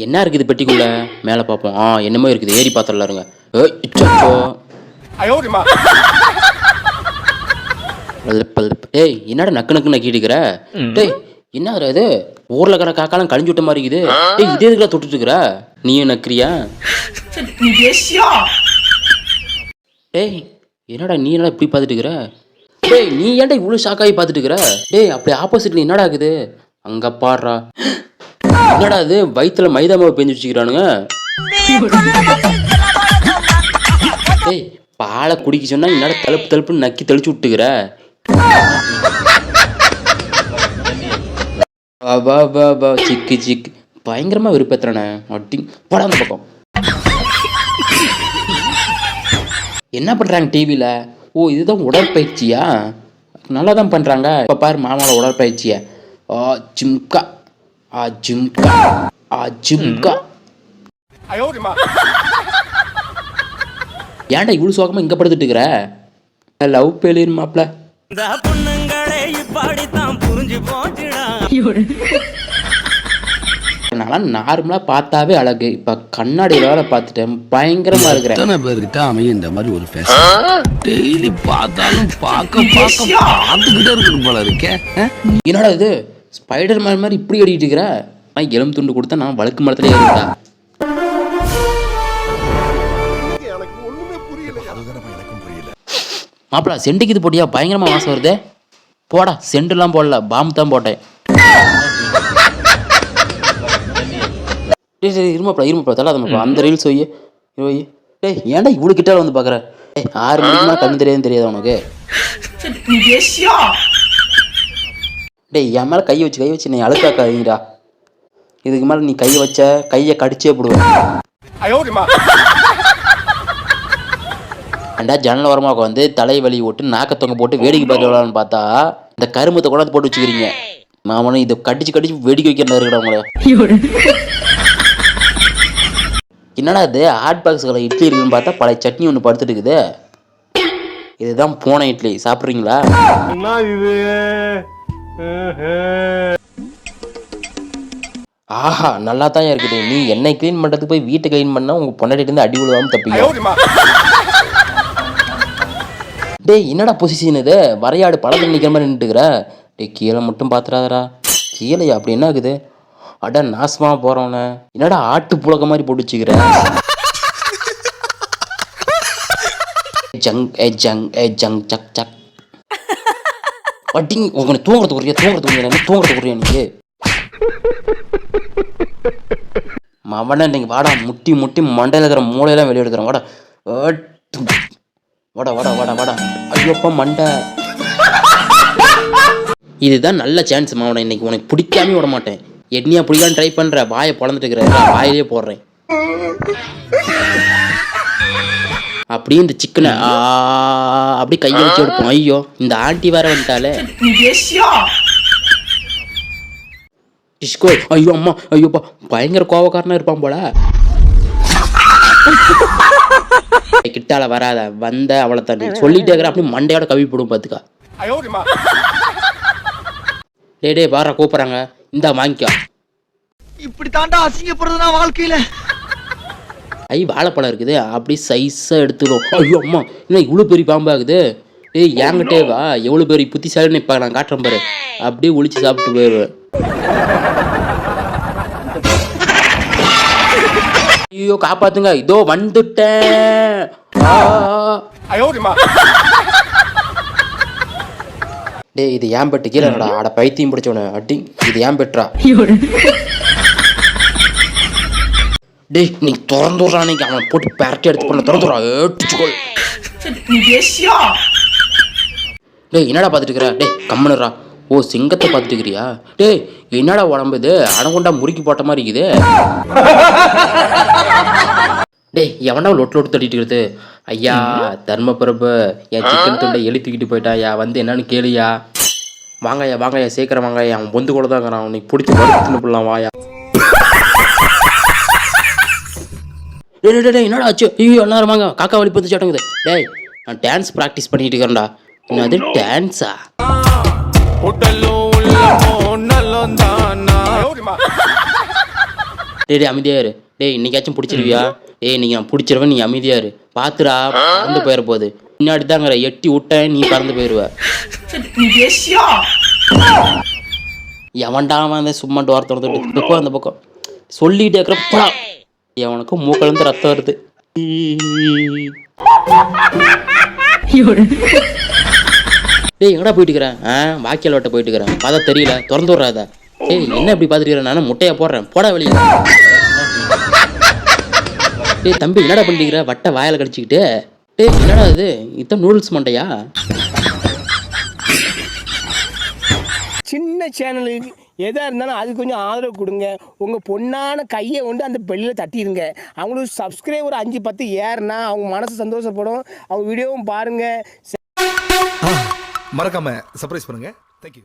என்ன இருக்குது பெட்டிக்குள்ள? மேலே பார்ப்போம். என்னமோ இருக்குது, ஏறி பார்த்துடலாம் இருங்க. டேய் என்னடா நக்கு நக்கு நக்கிட்டு இருக்கிற? டேய் என்ன இது? ஊர்ல கடை காக்காலாம் கழிஞ்சு விட்ட மாதிரி இருக்குது. டேய் இதே இதுக்குலாம் தொட்டுட்டு இருக்கிற, நீயும் நக்கிறியா? டேய் என்னடா நீ என்னடா இப்படி பார்த்துட்டு இருக்கிற? டேய் நீ ஏன்டா இவ்வளோ ஷாக்காகி பார்த்துட்டு இருக்கிற? டேய் அப்படி ஆப்போசிட்ல என்னடா ஆகுது? அங்க பாடுறா, என்னடா அது வயிற்றுல மைதா மாவு பெஞ்சு வச்சுக்கிறானுங்க. டேய் பாலை குடிக்க சொன்னா என்னடா தழுப்பு தழுப்புன்னு நக்கி தெளிச்சு விட்டுக்கிற? சிக்கு சிக்கு பயங்கரமா விருப்பத்துறனே அட்டி படம் அந்த பக்கம். என்ன பண்றாங்க டிவியில? ஓ இதுதான் உடற்பயிற்சியா? நல்லா தான் பண்றாங்க. இப்ப பாரு மாமாவோட உடற்பயிற்சிய. ஜிம்கா ஜிம்கா ஜிம்கா. ஏன்டா இவ்வளவு சோகமா இங்க படுத்துட்டு இருக்கிற? லவ் ஃபெயிலியர் மாப்ள. நார்மலா பார்த்தாவே அழகு, இப்ப கண்ணாடியில வேற பார்த்துட்டேன், பயங்கரமா இருக்கிறேன். எத்தனை பேர்கிட்ட அமைய இந்த மாதிரி ஒரு ஃபேஸ் டெய்லி பார்த்தாலும் பார்த்துக்கிட்டே இருக்கு போல இருக்கே. என்னடா இது ஸ்பைடர் மேன் மாதிரி இப்படி அடிக்கிட்டு இருக்கிற? நான் எலும்பு துண்டு கொடுத்தா நான் வழுக்கு மரத்துல ஏறிட்டா. மாப்பிள செண்டுக்கு இது போட்டியா? பயங்கரமா வாசம் வருது. போடா செண்டுலாம் போடல, பாம்பு தான் போட்டேன். இருமாப்ளா இருமாப்ளா தலாத மாப்பிள, அந்த ரீல்ஸ் ஒய்யே. டேய் ஏன்டா இவ்வளோ கிட்ட வந்து பார்க்குற? 6 மணிக்குமா கண்ணு தெரியாதுன்னு தெரியாதா உனக்கு? டேய் என் மேலே கை வச்சு நீ அழுக்காக்காதீங்கடா. இதுக்கு மேலே நீ கையை வச்ச கையை கடிச்சே போடுவேன். ஏண்டா ஜன்னல் ஓரமாக வந்து தலை வலி ஓட்டு நாக்க தொங்க போட்டு வேடிக்கை பார்த்து விடலான்னு பார்த்தா இந்த கருமத்தை கொண்டாந்து போட்டு வச்சுக்கிறீங்க. மாமனும் இதை கடிச்சு வேடிக்கை வைக்கிறதா இருக்கடா உங்களை. என்னடா இது ஹாட் பாக்ஸ்களை இட்லி இருக்குன்னு பார்த்தா பழைய சட்னி ஒன்று படுத்துட்டு இருக்குது. இதுதான் போன இட்லி, சாப்பிட்றீங்களா? ஆஹா நல்லா தான் இருக்குது. நீ என்னை கிளீன் பண்ணுறதுக்கு போய் வீட்டை கிளீன் பண்ணால் உங்கள் பொண்டாட்டிட்டு இருந்து அடி விழுவாமல் தப்பிங்க. டேய் என்னடா பொசிஷன் இது? வரையாடு பழத்தில் நிற்கிற மாதிரி நின்றுக்கிற. டே கீழே மட்டும் பார்த்துறாதரா. கீழே அப்படி என்ன ஆகுது? அடா நாசமாக போகிறவன என்னடா ஆட்டு புழக்க மாதிரி போட்டு வச்சுக்கிற. ஜங் ஜங் ஜங் சக் சக் வட்டிங் உங்களை தூங்குறதுக்குரிய நீ மவன இன்னைக்கு வாடா முட்டி முட்டி மண்டையில் இருக்கிற மூளையெல்லாம் வெளியே எடுக்கிறேன். வாடா வாடா வாடா வாடா வாடா. ஐயோப்பா மண்டை. இதுதான் நல்ல சான்ஸ் மாவன, இன்னைக்கு உனக்கு பிடிக்காமே விட மாட்டேன். எண்ணியா பிடிக்கான்னு ட்ரை பண்ற, வாயை பொழந்துட்டு இருக்கிற, வாயிலே போடுறேன். அப்படியே இந்த சிக்கனை அப்படி கையை வச்சு எடுப்போம். ஐயோ இந்த ஆண்டி வேற வந்துட்டாலே. டிஸ்கோ ஐயோ அம்மா ஐயோப்பா பயங்கர கோவக்காரனா இருப்பான் போல. கிட்டால வராத வந்த அவளை தண்ணி சொல்லிட்டே இருக்கிற, அப்படி மண்டையோட கவி போடும் பாத்துக்கா. டே பாரா கூப்பிடுறாங்க, இந்தா வாங்கிக்கோ. இப்படி தாண்டா அசிங்கப்படுறதுனா வாழ்க்கையில. வாழைப்பழம் இருக்குது, அப்படி சைஸா எடுத்துடும். ஐயோ அம்மா என்ன இவ்வளவு பெரிய பாம்பாகுது? ஏய் ஏங்கிட்டே வா, எவ்வளவு பெரிய புத்திசாலின்னு இப்ப நான் காட்டுறேன் பாரு. அப்படியே ஒளிச்சு சாப்பிட்டு போயிடுவேன். ஐயோ காப்பாத்துங்க, இதோ வந்துட்டேன். டே இது ஏன் பெட்டு கீழே அட பைத்தியம் பிடிச்சவன அடி. இது ஏன் பெட்ரா? டேய் நீ திறந்து விட்றா, நீங்க அவனை போட்டு பேரட்டி எடுத்து பண்ண திறந்துடுறா. ஏட்டுச்சுக்கோள். டேய் என்னடா பார்த்துட்டு இருக்கிற? டே கம்மனுறா. ஓ சிங்கத்தை பார்த்துட்டு இருக்கிறியா? டேய் என்னடா உடம்பு இது? அணகுண்டா முறுக்கி போட்ட மாதிரி இருக்குது. டேய் எவனா லொட்டு தட்டிட்டு இருக்குது? ஐயா தர்மபிரபு என் சிக்கன் துண்டை எழுத்துக்கிட்டு போயிட்டாயா, வந்து என்னன்னு கேளியா. வாங்கய்யா வாங்கய்யா சீக்கிரம் வாங்கய்யா, அவன் பொந்து கூட தான் இருக்கிறான், அவனுக்கு பிடிச்சி படுத்துன்னு போடலாம் வாயா. டே என்னடா ஆச்சு? ஐயோ எல்லாரும் வாங்க, காக்கா வலி பத்து சாட்டங்குது. டேய் நான் டான்ஸ் ப்ராக்டிஸ் பண்ணிட்டு இருக்கிறேன்டா. என்னது டான்ஸா? டேய் அமைதியா இரு. டேய் இன்னைக்காச்சும் பிடிச்சிருவியா? டேய் இன்னைக்கு நான் பிடிச்சிருவேன், நீ அமைதியா இரு. பாத்துடா பறந்து போயிட போகுது. பின்னாடி தாங்கிற எட்டி விட்டேன், நீ பறந்து போயிடுவ. எவன்டா அவன் சும்மா டோரத்தோட பக்கம் அந்த பக்கம் சொல்லிட்டே இருக்கிறப்பா எவனுக்கும் மூக்கிலேருந்து ரத்தம் வருது. டேய் எங்கடா போயிட்டு இருக்கிறேன்? வாக்கியல் வட்ட போயிட்டு இருக்கிறேன். பார்த்தா தெரியல, திறந்து விட்றாத. டேய் என்ன இப்படி பார்த்துட்டு நானும் முட்டையா போடுறேன், போடா வெளியே. டேய் தம்பி என்னடா பண்ணிக்கிற? வட்டை வாயில கடிச்சிக்கிட்டு. டேய் என்னடா இது? இத்தனை நூடுல்ஸ் மண்டையா? சின்ன சேனலுக்கு எதாக இருந்தாலும் அது கொஞ்சம் ஆதரவு கொடுங்க. உங்கள் பொண்ணான கையை கொண்டு அந்த பெல்லில் தட்டிடுங்க. அவங்களுக்கு சப்ஸ்கிரைபர் 5-10 ஏறுனா அவங்க மனசு சந்தோஷப்படும். அவங்க வீடியோவும் பாருங்கள். மறக்காம சர்ப்ரைஸ் பண்ணுங்க. தேங்க்யூ.